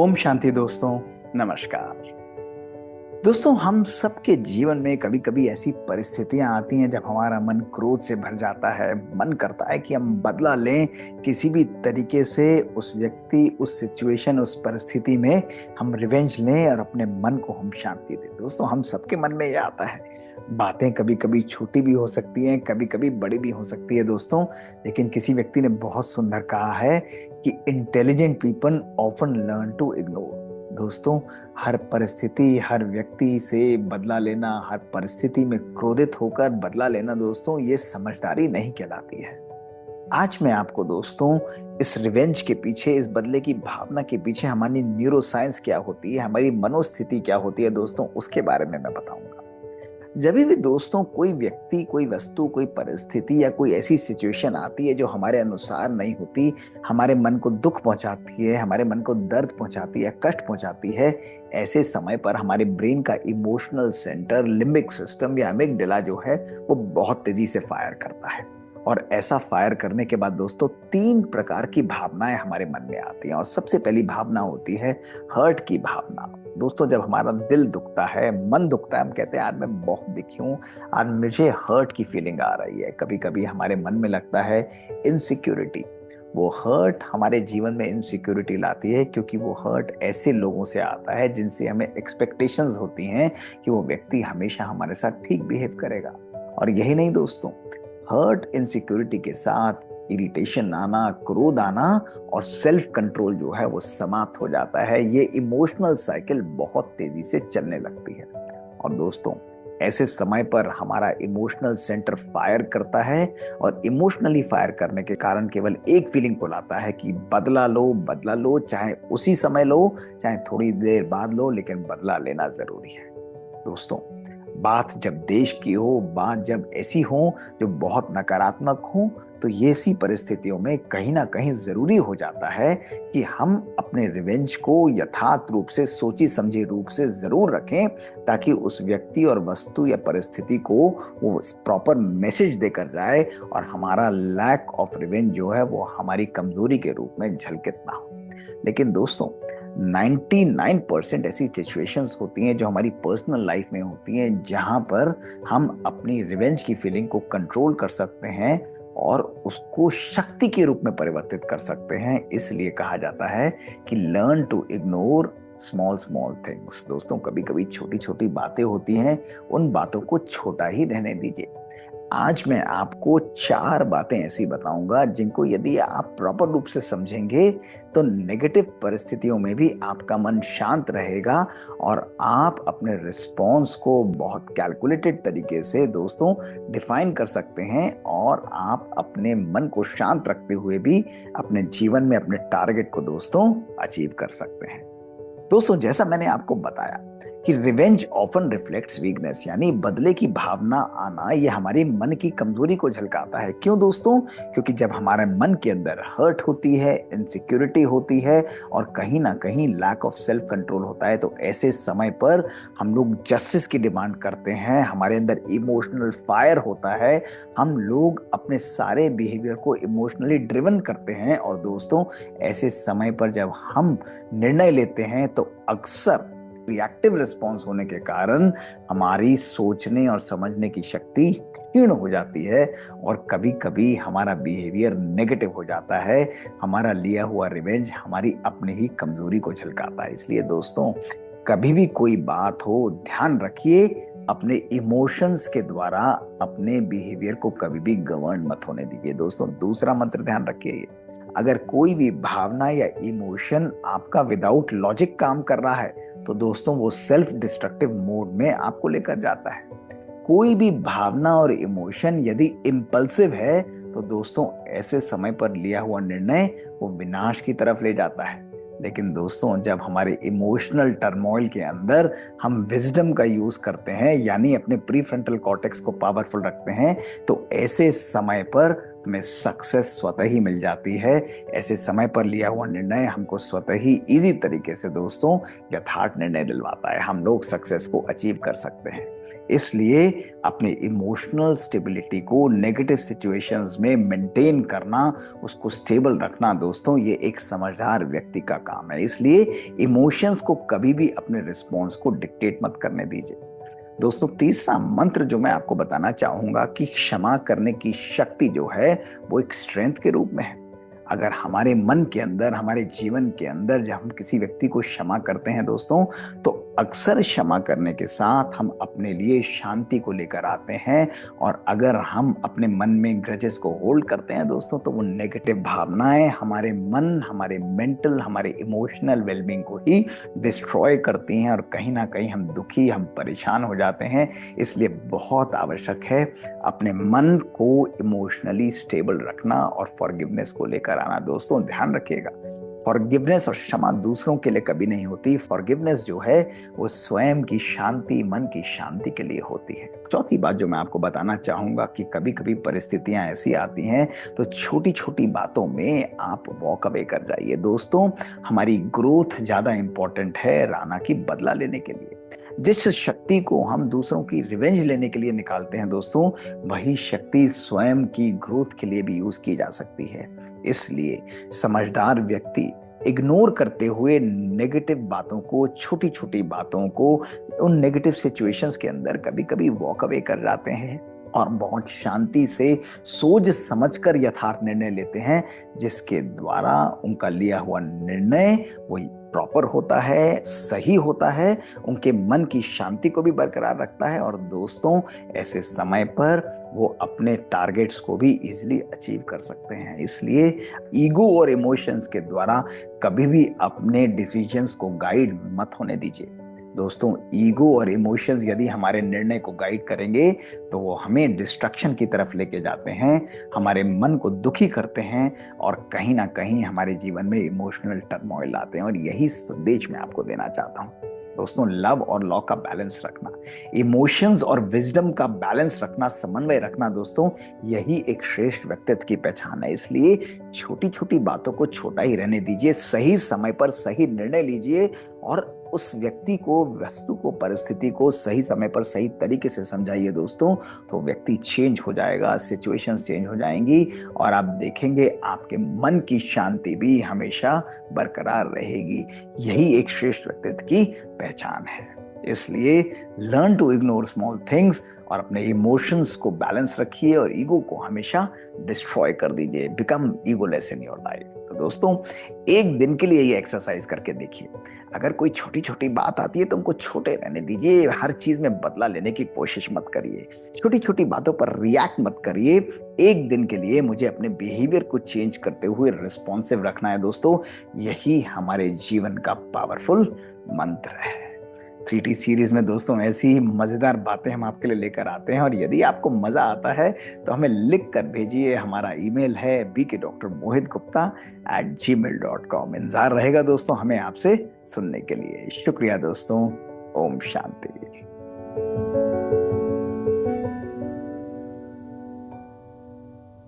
ओम शांति दोस्तों। नमस्कार दोस्तों। हम सबके जीवन में कभी कभी ऐसी परिस्थितियां आती हैं जब हमारा मन क्रोध से भर जाता है। मन करता है कि हम बदला लें किसी भी तरीके से, उस व्यक्ति, उस सिचुएशन, उस परिस्थिति में हम रिवेंज लें और अपने मन को हम शांति दें। दोस्तों, हम सबके मन में ये आता है। बातें कभी कभी छोटी भी हो सकती हैं, कभी कभी बड़ी भी हो सकती है दोस्तों। लेकिन किसी व्यक्ति ने बहुत सुंदर कहा है कि intelligent people often learn to ignore. दोस्तों, हर परिस्थिति, हर व्यक्ति से बदला लेना, हर परिस्थिति में क्रोधित होकर बदला लेना दोस्तों, ये समझदारी नहीं कहलाती है। आज मैं आपको दोस्तों इस रिवेंज के पीछे, इस बदले की भावना के पीछे हमारी न्यूरो साइंस क्या होती है, हमारी मनोस्थिति क्या होती है दोस्तों, उसके बारे में मैं बताऊंगा। जब भी दोस्तों कोई व्यक्ति, कोई वस्तु, कोई परिस्थिति या कोई ऐसी सिचुएशन आती है जो हमारे अनुसार नहीं होती, हमारे मन को दुख पहुंचाती है, हमारे मन को दर्द पहुंचाती है, कष्ट पहुंचाती है, ऐसे समय पर हमारे ब्रेन का इमोशनल सेंटर, लिम्बिक सिस्टम या अमिगडाला जो है वो बहुत तेजी से फायर करता है। और ऐसा फायर करने के बाद दोस्तों 3 प्रकार की भावनाएं हमारे मन में आती हैं। और सबसे पहली भावना होती है हर्ट की भावना। दोस्तों, जब हमारा दिल दुखता है, मन दुखता है, हम कहते हैं आज मैं बहुत दुखी हूं, आज मुझे हर्ट की फीलिंग आ रही है। कभी कभी हमारे मन में लगता है इनसिक्योरिटी। वो हर्ट हमारे जीवन में इनसिक्योरिटी लाती है, क्योंकि वो हर्ट ऐसे लोगों से आता है जिनसे हमें एक्सपेक्टेशंस होती हैं कि वो व्यक्ति हमेशा हमारे साथ ठीक बिहेव करेगा। और यही नहीं दोस्तों, हर्ट इनसिक्योरिटी के साथ इरिटेशन आना, क्रोध आना और सेल्फ कंट्रोल जो है वो समाप्त हो जाता है। ये इमोशनल साइकिल बहुत तेजी से चलने लगती है। और दोस्तों, ऐसे समय पर हमारा इमोशनल सेंटर फायर करता है और इमोशनली फायर करने के कारण केवल एक फीलिंग को लाता है कि बदला लो, बदला लो, चाहे उसी समय लो, चाहे थोड़ी देर बाद लो, लेकिन बदला लेना जरूरी है। दोस्तों, बात जब देश की हो, बात जब ऐसी हो जो बहुत नकारात्मक हो, तो ये ऐसी परिस्थितियों में कहीं ना कहीं जरूरी हो जाता है कि हम अपने रिवेंज को यथार्थ रूप से, सोची समझी रूप से जरूर रखें, ताकि उस व्यक्ति और वस्तु या परिस्थिति को वो प्रॉपर मैसेज देकर जाए और हमारा लैक ऑफ रिवेंज जो है वो हमारी कमजोरी के रूप में झलकित ना हो। लेकिन दोस्तों, 99% ऐसी सिचुएशंस होती हैं जो हमारी पर्सनल लाइफ में होती हैं, जहां पर हम अपनी रिवेंज की फीलिंग को कंट्रोल कर सकते हैं और उसको शक्ति के रूप में परिवर्तित कर सकते हैं। इसलिए कहा जाता है कि learn to ignore small small things. दोस्तों, कभी कभी छोटी छोटी बातें होती हैं, उन बातों को छोटा ही रहने दीजिए। आज मैं आपको 4 बातें ऐसी बताऊंगा जिनको यदि आप प्रॉपर रूप से समझेंगे तो नेगेटिव परिस्थितियों में भी आपका मन शांत रहेगा और आप अपने रिस्पॉन्स को बहुत कैलकुलेटेड तरीके से दोस्तों डिफाइन कर सकते हैं और आप अपने मन को शांत रखते हुए भी अपने जीवन में अपने टारगेट को दोस्तों अचीव कर सकते हैं। दोस्तों, जैसा मैंने आपको बताया कि रिवेंज ऑफन रिफ्लेक्ट्स वीकनेस, यानी बदले की भावना आना ये हमारी मन की कमजोरी को झलकाता है। क्यों दोस्तों? क्योंकि जब हमारे मन के अंदर हर्ट होती है, इनसिक्योरिटी होती है और कहीं ना कहीं लैक ऑफ सेल्फ कंट्रोल होता है, तो ऐसे समय पर हम लोग जस्टिस की डिमांड करते हैं, हमारे अंदर इमोशनल फायर होता है, हम लोग अपने सारे बिहेवियर को इमोशनली ड्रिवन करते हैं। और दोस्तों, ऐसे समय पर जब हम निर्णय लेते हैं तो अक्सर रिएक्टिव रिस्पॉन्स होने के कारण हमारी सोचने और समझने की शक्ति क्षीण हो जाती है और कभी कभी हमारा बिहेवियर नेगेटिव हो जाता है। हमारा लिया हुआ रिवेंज हमारी अपनी ही कमजोरी को झलकाता है। इसलिए दोस्तों, कभी भी कोई बात हो, ध्यान रखिए, अपने इमोशंस के द्वारा अपने बिहेवियर को कभी भी गवर्न मत होने दीजिए। दोस्तों, दूसरा मंत्र ध्यान रखिए, अगर कोई भी भावना या इमोशन आपका विदाउट लॉजिक काम कर रहा है तो दोस्तों वो सेल्फ डिस्ट्रक्टिव मोड में आपको लेकर जाता है। कोई भी भावना और इमोशन यदि इम्पल्सिव है तो दोस्तों ऐसे समय पर लिया हुआ निर्णय वो विनाश की तरफ ले जाता है। लेकिन दोस्तों, जब हमारे इमोशनल टर्मोइल के अंदर हम विजडम का यूज करते हैं, यानी अपने प्रीफ्रंटल कॉर्टेक्स को पावरफुल रखते हैं, तो ऐसे समय पर हमें सक्सेस स्वतः ही मिल जाती है। ऐसे समय पर लिया हुआ निर्णय हमको स्वतः ही इजी तरीके से दोस्तों यथार्थ निर्णय दिलवाता है। हम लोग सक्सेस को अचीव कर सकते हैं। इसलिए अपने इमोशनल स्टेबिलिटी को नेगेटिव सिचुएशंस में मेंटेन करना, उसको स्टेबल रखना दोस्तों, ये एक समझदार व्यक्ति का काम है। इसलिए इमोशंस को कभी भी अपने रिस्पॉन्स को डिक्टेट मत करने दीजिए। दोस्तों, तीसरा मंत्र जो मैं आपको बताना चाहूंगा कि क्षमा करने की शक्ति जो है वो एक स्ट्रेंथ के रूप में है। अगर हमारे मन के अंदर, हमारे जीवन के अंदर जब हम किसी व्यक्ति को क्षमा करते हैं दोस्तों, तो अक्सर क्षमा करने के साथ हम अपने लिए शांति को लेकर आते हैं। और अगर हम अपने मन में ग्रजेस को होल्ड करते हैं दोस्तों, तो वो नेगेटिव भावनाएं हमारे मन, हमारे मेंटल, हमारे इमोशनल वेलबींग को ही डिस्ट्रॉय करती हैं और कहीं ना कहीं हम दुखी, हम परेशान हो जाते हैं। इसलिए बहुत आवश्यक है अपने मन को इमोशनली स्टेबल रखना और फॉरगिवनेस को लेकर आना। दोस्तों ध्यान रखिएगा, फॉरगिवनेस और क्षमा दूसरों के लिए कभी नहीं होती। फॉरगिवनेस जो है वो स्वयं की शांति, मन की शांति के लिए होती है। चौथी बात जो मैं आपको बताना चाहूंगा कि कभी कभी परिस्थितियां ऐसी आती हैं तो छोटी छोटी बातों में आप वॉक अवे कर जाइए। दोस्तों, हमारी ग्रोथ ज्यादा इंपॉर्टेंट है राना की बदला लेने के लिए। जिस शक्ति को हम दूसरों की रिवेंज लेने के लिए निकालते हैं दोस्तों, वही शक्ति स्वयं की ग्रोथ के लिए भी यूज की जा सकती है। इसलिए समझदार व्यक्ति इग्नोर करते हुए नेगेटिव बातों को, छोटी छोटी बातों को, उन नेगेटिव सिचुएशंस के अंदर कभी कभी वॉक अवे कर जाते हैं और बहुत शांति से सोच समझकर यथार्थ निर्णय लेते हैं, जिसके द्वारा उनका लिया हुआ निर्णय वो प्रॉपर होता है, सही होता है, उनके मन की शांति को भी बरकरार रखता है। और दोस्तों, ऐसे समय पर वो अपने टारगेट्स को भी इजीली अचीव कर सकते हैं। इसलिए ईगो और इमोशंस के द्वारा कभी भी अपने डिसीजंस को गाइड मत होने दीजिए। दोस्तों, ईगो और इमोशंस यदि हमारे निर्णय को गाइड करेंगे तो वो हमें डिस्ट्रक्शन की तरफ लेके जाते हैं, हमारे मन को दुखी करते हैं और कहीं ना कहीं हमारे जीवन में इमोशनल टर्मोइल आते हैं। और यही संदेश मैं आपको देना चाहता हूँ दोस्तों, लव और लॉ का बैलेंस रखना, इमोशंस और विजडम का बैलेंस रखना, समन्वय रखना दोस्तों, यही एक श्रेष्ठ व्यक्तित्व की पहचान है। इसलिए छोटी छोटी बातों को छोटा ही रहने दीजिए, सही समय पर सही निर्णय लीजिए और उस व्यक्ति को, वस्तु को, परिस्थिति को सही समय पर सही तरीके से समझाइए दोस्तों, तो व्यक्ति चेंज हो जाएगा, सिचुएशन चेंज हो जाएंगी और आप देखेंगे आपके मन की शांति भी हमेशा बरकरार रहेगी। यही एक श्रेष्ठ व्यक्तित्व की पहचान है। इसलिए learn to ignore small things और अपने इमोशंस को बैलेंस रखिए और ईगो को हमेशा डिस्ट्रॉय कर दीजिए। Become egoless in your life. तो दोस्तों, एक दिन के लिए ये एक्सरसाइज करके देखिए। अगर कोई छोटी छोटी बात आती है तो उनको छोटे रहने दीजिए, हर चीज में बदला लेने की कोशिश मत करिए, छोटी छोटी बातों पर रिएक्ट मत करिए। एक दिन के लिए मुझे अपने बिहेवियर को चेंज करते हुए रिस्पॉन्सिव रखना है दोस्तों, यही हमारे जीवन का पावरफुल मंत्र है। 3T सीरीज में दोस्तों ऐसी ही मजेदार बातें हम आपके लिए लेकर आते हैं और यदि आपको मजा आता है तो हमें लिख कर भेजिए। हमारा ईमेल है bkdrmohitgupta@gmail.com। इंतजार रहेगा दोस्तों हमें आपसे सुनने के लिए। शुक्रिया दोस्तों। ओम शांति।